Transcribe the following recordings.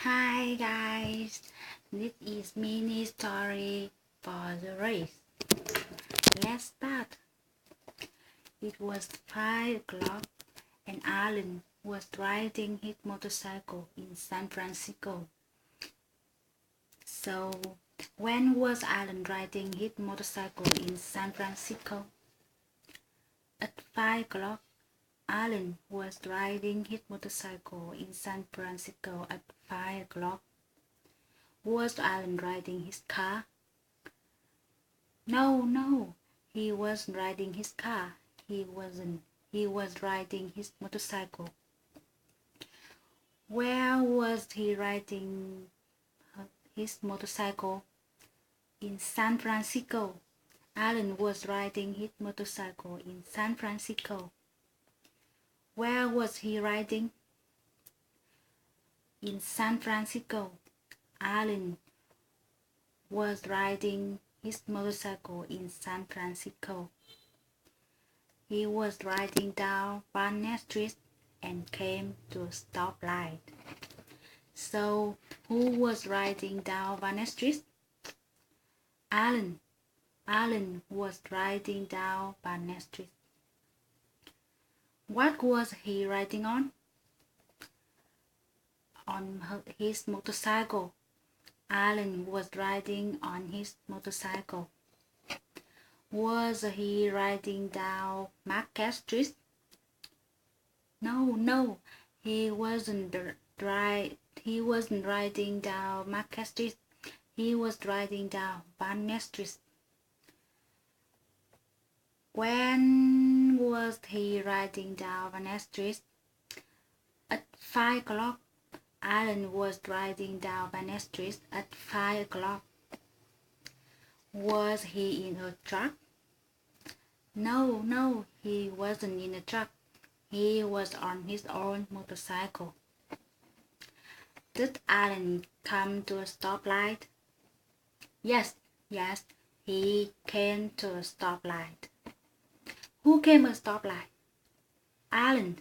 Hi guys, this is mini story for the race. Let's start. It was 5 o'clock and Alan was riding his motorcycle in San Francisco. So, when was Alan riding his motorcycle in San Francisco? At 5 o'clock, Alan was riding his motorcycle in San Francisco at 5 o'clock. Was Alan riding his car? No, he wasn't riding his car. He wasn't. He was riding his motorcycle. Where was he riding his motorcycle? In San Francisco. Alan was riding his motorcycle in San Francisco. Where was he riding? In San Francisco. Alan was riding his motorcycle in San Francisco. He was riding down Barnett Street and came to a stoplight. So, who was riding down Barnett Street? Alan. Alan was riding down Barnett Street. What was he riding on? On his motorcycle. Alan was riding on his motorcycle. Was he riding down Market Street? No, he wasn't riding down Market Street. He was riding down Barnett Street. When was he riding down Barnett Street? At 5 o'clock. Alan was riding down Barnett Street at 5 o'clock. Was he in a truck? No, he wasn't in a truck. He was on his own motorcycle. Did Alan come to a stoplight? Yes, he came to a stoplight. Who came to a stoplight? Alan.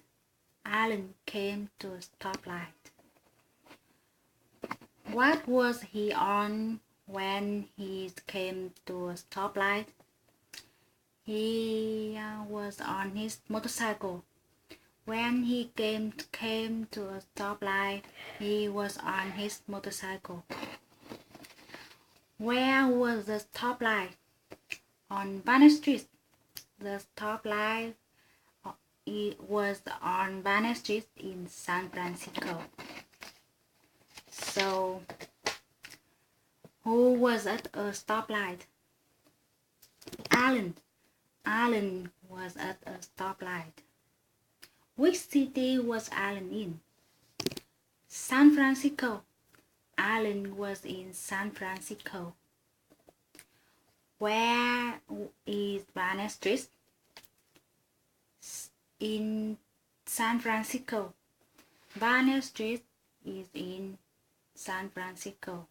Alan came to a stoplight. What was he on when he came to a stoplight? He was on his motorcycle. When he came to a stoplight, he was on his motorcycle. Where was the stoplight? On Barnett Street. The stoplight was on Barnett Street in San Francisco. So, who was at a stoplight? Alan. Alan was at a stoplight. Which city was Alan in? San Francisco. Alan was in San Francisco. Where is Barnett Street? In San Francisco. Barnett Street is in San Francisco.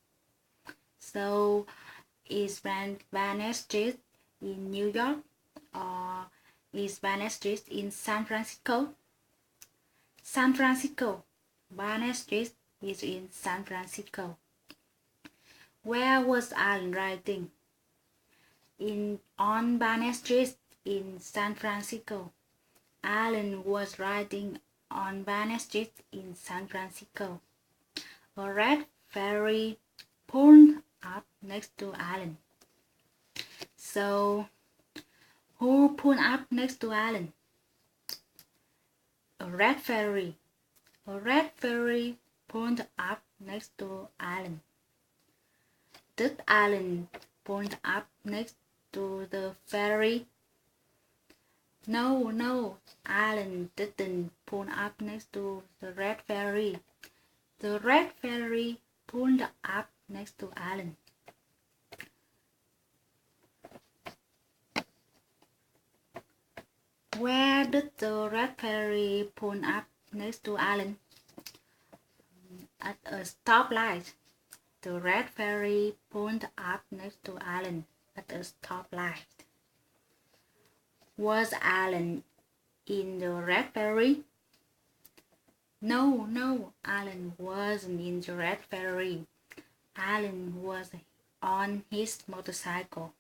So, is Barnett Street in New York or is Barnett Street in San Francisco? San Francisco. Barnett Street is in San Francisco. Where was Alan riding? On Barnett Street in San Francisco. Alan was riding on Barnett Street in San Francisco. A red ferry pulled up next to Alan. So, who pulled up next to Alan? A red ferry. A red ferry pulled up next to Alan. Did Alan pull up next to the ferry? No, Alan didn't pull up next to the red ferry. The red ferry pulled up next to Alan. Where did the red ferry pull up next to Alan? At a stoplight. The red ferry pulled up next to Alan at a stoplight. Was Alan in the red ferry? No, Alan wasn't in the red ferry. Alan was on his motorcycle.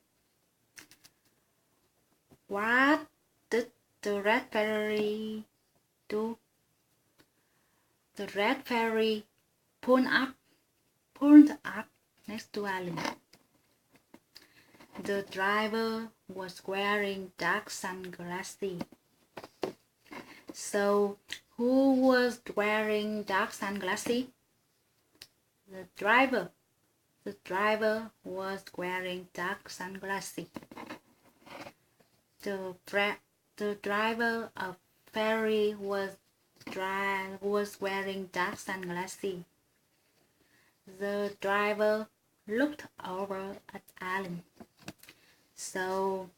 What did the red ferry do? The red ferry pulled up next to Alan. The driver was wearing dark sunglasses. So, who was wearing dark sunglasses? The driver. The driver was wearing dark sunglasses. The driver of ferry was wearing dark sunglasses. The driver looked over at Alan. So,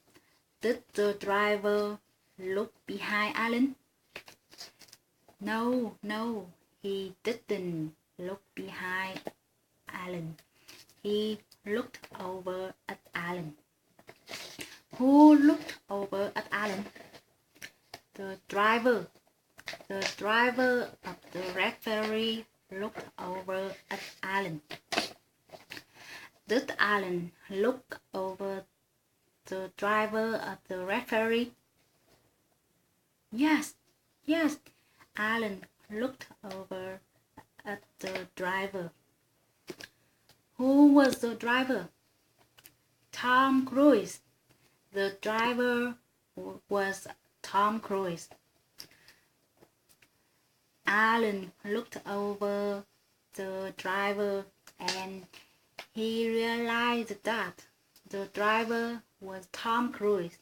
did the driver look behind Alan? No, he didn't look behind Alan. He looked over at Alan. Who looked over at Alan? The driver. The driver of the red ferry looked over at Alan. Did Alan look over the driver of the red ferry? Yes, Alan looked over at the driver. Who was the driver? Tom Cruise. The driver was Tom Cruise. Alan looked over the driver and he realized that the driver was Tom Cruise.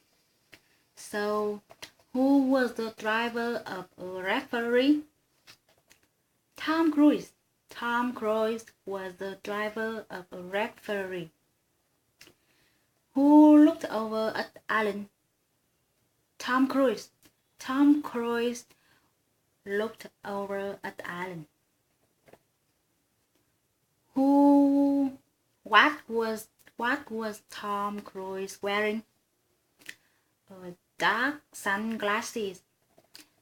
So, who was the driver of a red ferry? Tom Cruise. Tom Cruise was the driver of a red ferry. Who looked over at Alan? Tom Cruise. Tom Cruise looked over at Alan. What was Tom Cruise wearing? Dark sunglasses.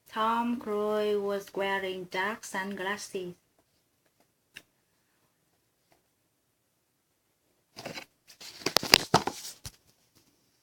Tom Cruise was wearing dark sunglasses.